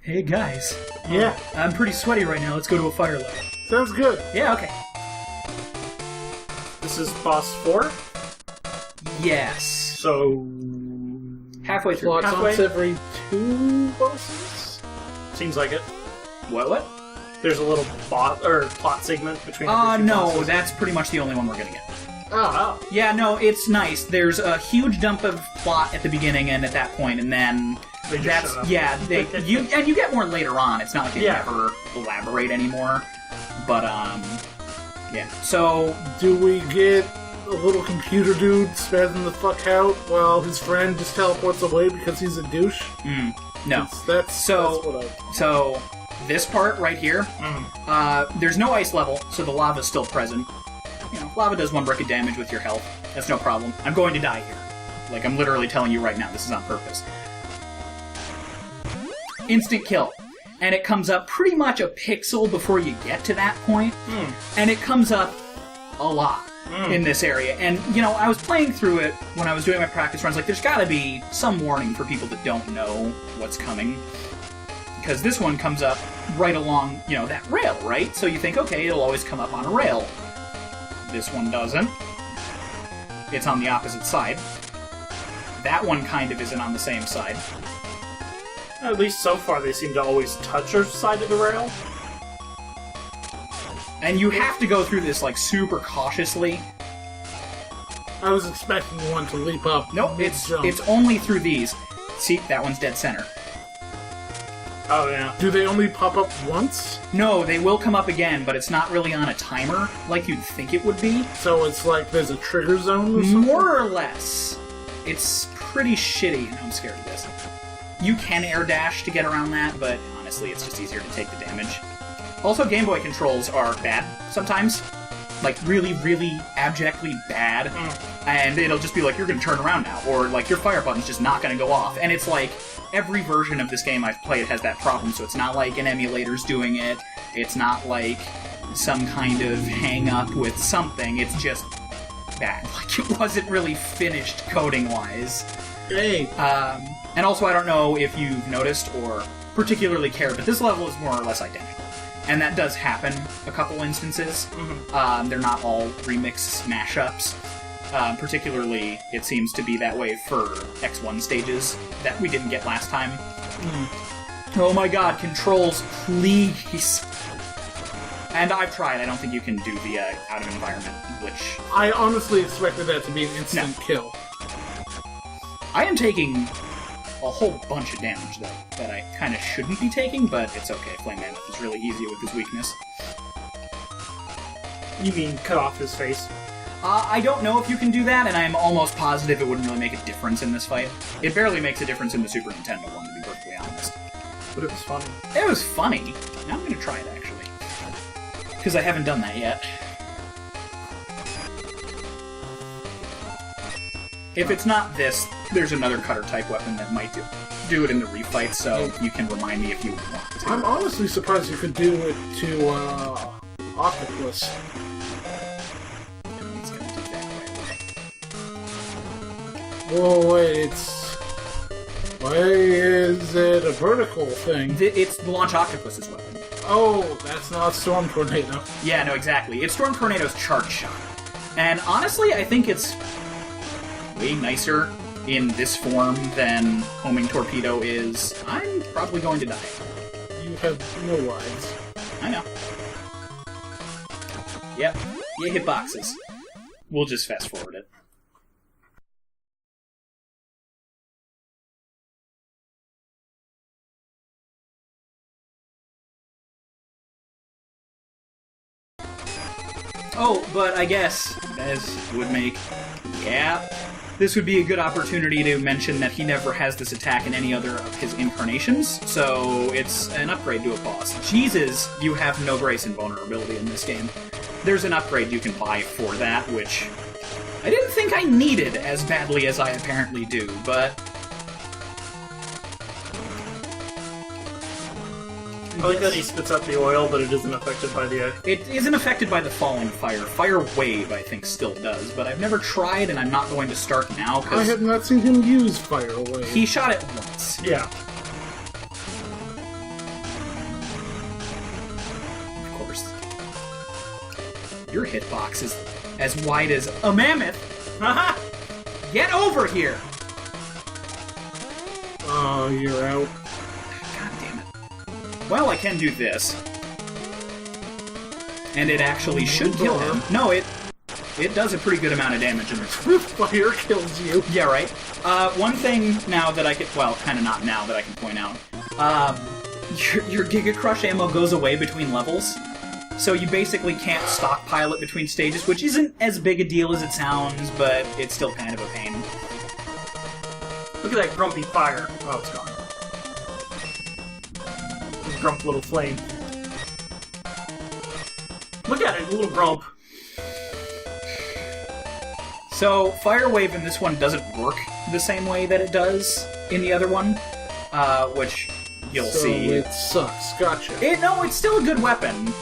Hey guys. Yeah. I'm pretty sweaty right now. Let's go to a fire lab. Sounds good. Yeah, okay. This is boss 4? Yes. So... Halfway through. Plots Halfway? once every 2 bosses? Seems like it. What? There's a little plot segment between the two No, bosses. that's pretty much the only one we're gonna get. Oh. Yeah, no, it's nice. There's a huge dump of plot at the beginning and at that point, and then They just shut up. you get more later on. It's not like they ever elaborate anymore. But yeah. So Do we get a little computer dude spazzing the fuck out while his friend just teleports away because he's a douche? no. That's what I... So this part right here, there's no ice level, so the lava's still present. You know, lava does 1 brick of damage with your health. That's no problem. I'm going to die here. Like, I'm literally telling you right now, this is on purpose. Instant kill. And it comes up pretty much a pixel before you get to that point. And it comes up a lot in this area. And, you know, I was playing through it when I was doing my practice runs. Like, there's gotta be some warning for people that don't know what's coming. Because this one comes up right along, you know, that rail, right? So you think, okay, it'll always come up on a rail. This one doesn't. It's on the opposite side. That one kind of isn't on the same side. At least so far, they seem to always touch our side of the rail. And you have to go through this, like, super cautiously. I was expecting one to leap up. Nope, it's jump. only through these. See, that one's dead center. Oh, yeah. Do they only pop up once? No, they will come up again, but it's not really on a timer like you'd think it would be. So it's like there's a trigger zone or something? More or less. It's pretty shitty, and I'm scared of this. You can air dash to get around that, but honestly, it's just easier to take the damage. Also, Game Boy controls are bad sometimes. Like, really, really abjectly bad. And it'll just be like, you're gonna turn around now, or like, your fire button's just not gonna go off. And it's like, every version of this game I've played has that problem, so it's not like an emulator's doing it, it's not like some kind of hang-up with something, it's just bad. Like, it wasn't really finished coding-wise. Hey. And also, I don't know if you've noticed or particularly care, but this level is more or less identical. And that does happen a couple instances. They're not all remix mashups. Particularly, it seems to be that way for X1 stages that we didn't get last time. Oh my god, controls, please! And I've tried, I don't think you can do the out-of-environment glitch. I honestly expected that to be an instant kill. I am taking a whole bunch of damage, though, that I kind of shouldn't be taking, but it's okay. Flame Mammoth is really easy with his weakness. You mean cut off his face? I don't know if you can do that, and I'm almost positive it wouldn't really make a difference in this fight. It barely makes a difference in the Super Nintendo one, to be perfectly honest. But it was funny. It was funny. Now I'm going to try it, actually. Because I haven't done that yet. If it's not this, there's another cutter-type weapon that might do it in the refight, so you can remind me if you want to. I'm honestly surprised you could do it to, Octopus. He's going to do that right away. Whoa, wait, why is it a vertical thing? It's the Launch Octopus's weapon. Oh, that's not Storm Tornado. Yeah, no, exactly. It's Storm Tornado's Charge Shot. And honestly, I think it's way nicer in this form than Homing Torpedo is. I'm probably going to die. You have no lives. I know. Yep. You hit boxes. We'll just fast forward it. Oh, but I guess, as would make... Yeah. This would be a good opportunity to mention that he never has this attack in any other of his incarnations, so it's an upgrade to a boss. Jesus, you have no grace and vulnerability in this game. There's an upgrade you can buy for that, which I didn't think I needed as badly as I apparently do, but... I like that he spits out the oil, but it isn't affected by the... It isn't affected by the falling fire. Fire Wave, I think, still does, but I've never tried, and I'm not going to start now, because... I have not seen him use Fire Wave. He shot it once. Yeah. Your hitbox is as wide as a mammoth. Haha! Get over here! Oh, you're out. God damn it. Well, I can do this. And it actually should kill him. No, it does a pretty good amount of damage in this. Fire kills you. Yeah, right. One thing now that I can... Well, kind of not now that I can point out. Your Giga Crush ammo goes away between levels. So you basically can't stockpile it between stages, which isn't as big a deal as it sounds, but it's still kind of a pain. Look at that grumpy fire. Oh, it's gone. Grump little flame. Look at it, little grump. So, Fire Wave in this one doesn't work the same way that it does in the other one, which you'll see. So it sucks. Gotcha. No, it's still a good weapon.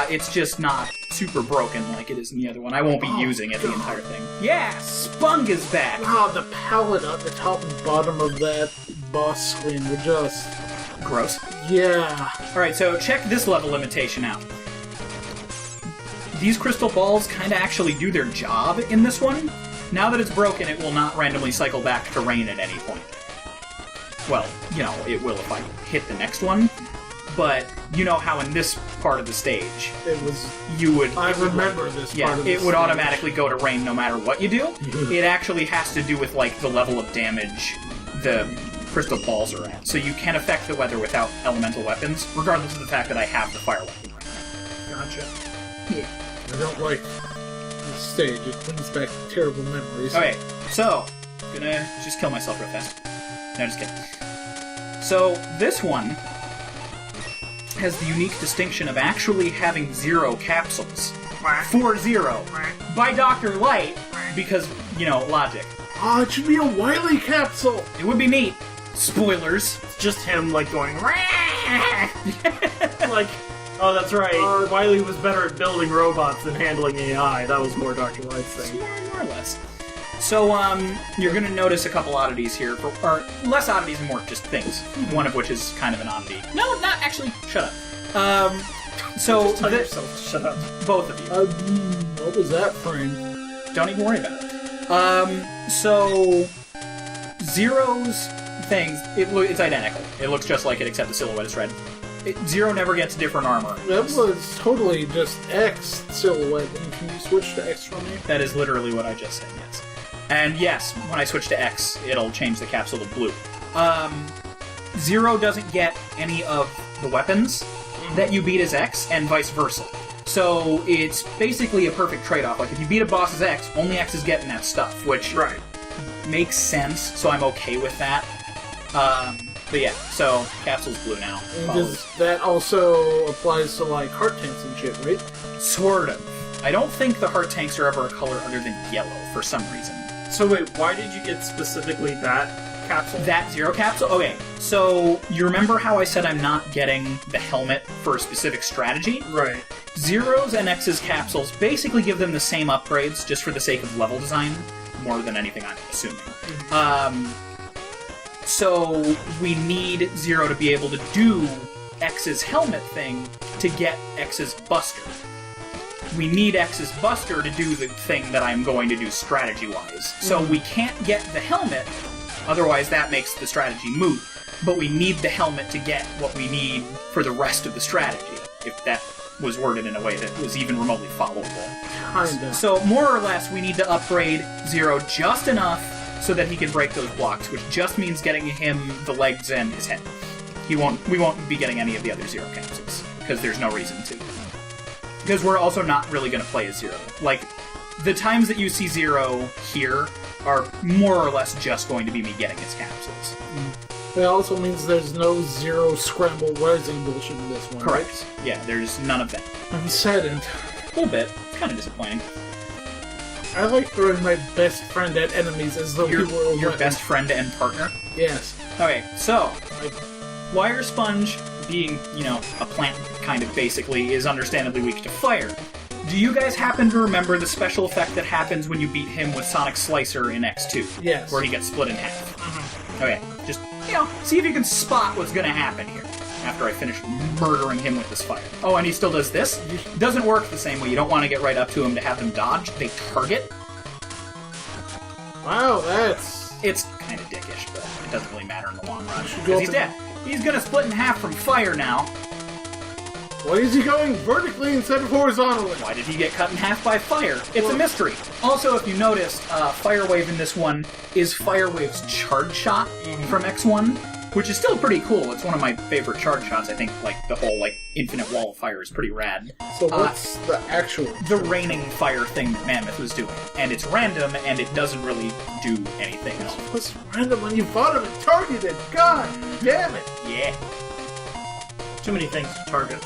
It's just not super broken like it is in the other one. I won't be using it the entire thing. Yeah, Spunk is back! Ah, the palette at the top and bottom of that boss screen were just... Gross. Yeah. Alright, so check this level limitation out. These crystal balls kind of actually do their job in this one. Now that it's broken, it will not randomly cycle back to rain at any point. Well, you know, it will if I hit the next one. But you know how in this part of the stage, It was... you would... I remember this Yeah, part of the it would stage. automatically go to rain no matter what you do. It actually has to do with, like, the level of damage the crystal balls are at. So you can affect the weather without elemental weapons, regardless of the fact that I have the fire weapon right now. Gotcha. Yeah. I don't like this stage. It brings back terrible memories. Okay, so, gonna just kill myself real fast. No, just kidding. So, this one has the unique distinction of actually having 0 capsules. 4-0. By Dr. Light, because, you know, logic. Ah, it should be a Wily capsule! It would be neat. Spoilers. It's just him, like, going... like, oh, that's right. Wily was better at building robots than handling AI. That was more Dr. Light's thing. More or less. So, you're gonna notice a couple oddities here, or less oddities and more just things. One of which is kind of an oddity. No, not actually. Shut up. So, Just tell yourself to shut up. both of you. What was that frame? Don't even worry about it. So, Zero's things, it's identical. It looks just like it, except the silhouette is red. Zero never gets different armor. That was totally just X silhouette. And can you switch to X for me? That is literally what I just said, yes. And yes, when I switch to X, it'll change the capsule to blue. Zero doesn't get any of the weapons that you beat as X, and vice versa. So it's basically a perfect trade-off. Like, if you beat a boss as X, only X is getting that stuff, which makes sense, so I'm okay with that. But yeah, so capsule's blue now. That also applies to, like, heart tanks and shit, right? Sort of. I don't think the heart tanks are ever a color other than yellow, for some reason. So wait, why did you get specifically that capsule? That Zero capsule? Okay, so you remember how I said I'm not getting the helmet for a specific strategy? Right. Zero's and X's capsules basically give them the same upgrades just for the sake of level design, more than anything I'm assuming. So we need Zero to be able to do X's helmet thing to get X's Buster. We need X's Buster to do the thing that I'm going to do strategy-wise. So we can't get the helmet, otherwise that makes the strategy moot. But we need the helmet to get what we need for the rest of the strategy, if that was worded in a way that was even remotely followable. Kinda. So more or less, we need to upgrade Zero just enough so that he can break those blocks, which just means getting him the legs and his head. We won't be getting any of the other Zero capsules, because there's no reason to. Because we're also not really going to play as Zero. Like, the times that you see Zero here are more or less just going to be me getting his capsules. It also means there's no Zero Scramble Rising bullshit in this one. Correct. Right? Yeah, there's none of that. I'm saddened. A little bit. Kind of disappointing. I like throwing my best friend at enemies as though Your he were a your weapon. best friend and partner? Yes. Okay, so, Wire Sponge, being, you know, a plant, kind of, basically, is understandably weak to fire. Do you guys happen to remember the special effect that happens when you beat him with Sonic Slicer in X2? Yes. Where he gets split in half. Okay, just, you know, see if you can spot what's gonna happen here. after I finish murdering him with this fire. Oh, and he still does this? Doesn't work the same way. You don't want to get right up to him to have them dodge. They target. Wow, that's... It's kind of dickish, but it doesn't really matter in the long run. go Because he's up dead. He's gonna split in half from fire now. Why is he going vertically instead of horizontally? Why did he get cut in half by fire? It's a mystery. Also, if you notice, Fire Wave in this one is Fire Wave's charge shot from X1, which is still pretty cool. It's one of my favorite charge shots. I think like the whole infinite wall of fire is pretty rad. So what's the actual... The raining fire thing that Mammoth was doing. And it's random, and it doesn't really do anything else. What's random when you fought him and targeted? God damn it! Yeah. Too many things to target.